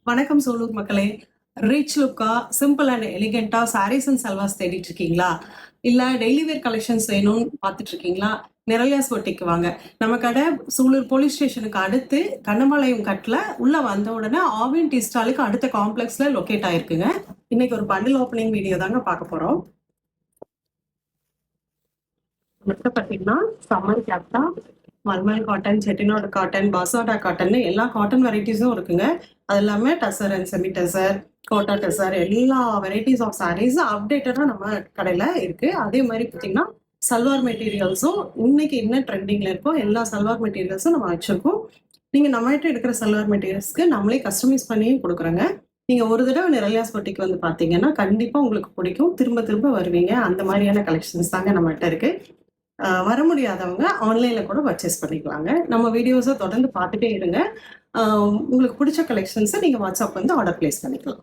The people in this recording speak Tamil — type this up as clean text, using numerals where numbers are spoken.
வணக்கம் சோலூர் மக்களே. ரிச் லுக்கா சிம்பிள் அண்ட் எலிகெண்டா சாரீஸ் அண்ட் சல்வாஸ் தேடிட்டு இருக்கீங்களா? இல்ல டெய்லி வேர் கலெக்ஷன்ஸ் வேணும்னு பார்த்துட்டு இருக்கீங்களா? நிரல்யாஸ் பொட்டிக்கு வாங்க. நம்ம கடை சூலூர் போலீஸ் ஸ்டேஷனுக்கு அடுத்து கண்ணம்பாளையம் கட்டில் உள்ள வந்த உடனே ஆவின் டீ ஸ்டாலுக்கு அடுத்த காம்ப்ளெக்ஸ்ல லொக்கேட் ஆயிருக்குங்க. இன்னைக்கு ஒரு பண்டில் ஓப்பனிங் வீடியோ தாங்க பார்க்க போறோம். பார்த்தீங்கன்னா சம்மர் கேப்டா, மல்மல் காட்டன், செட்டிநாடு காட்டன், பாசாடா காட்டன் எல்லா காட்டன் வெரைட்டிஸும் இருக்குங்க. அது எல்லாமே டசர் அண்ட் செமி டசர், கோட்டா டசர் எல்லா வெரைட்டிஸ் ஆஃப் சாரீஸ் அப்டேட்டடாக நம்ம கடையில் இருக்கு. அதே மாதிரி பார்த்தீங்கன்னா சல்வார் மெட்டீரியல்ஸும் இன்னைக்கு என்ன ட்ரெண்டிங்ல இருக்கோ எல்லா சல்வார் மெட்டீரியல்ஸும் நம்ம வச்சிருக்கோம். நீங்க நம்மகிட்ட எடுக்கிற சல்வார் மெட்டீரியல்ஸ்க்கு நம்மளே கஸ்டமைஸ் பண்ணியும் கொடுக்குறோங்க. நீங்க ஒரு தடவை நிரல்யாஸ் பொட்டிக்கு வந்து பாத்தீங்கன்னா கண்டிப்பா உங்களுக்கு பிடிக்கும், திரும்ப திரும்ப வருவீங்க. அந்த மாதிரியான கலெக்ஷன்ஸ் தாங்க நம்மகிட்ட இருக்கு. வர முடியாதவங்க ஆன்லைன்ல கூட பர்ச்சேஸ் பண்ணிக்கலாங்க. நம்ம வீடியோஸை தொடர்ந்து பார்த்துட்டே இருங்க. உங்களுக்கு பிடிச்ச கலெக்ஷன்ஸை நீங்க வாட்ஸ்அப் வந்து ஆர்டர் பிளேஸ் பண்ணிக்கலாம்.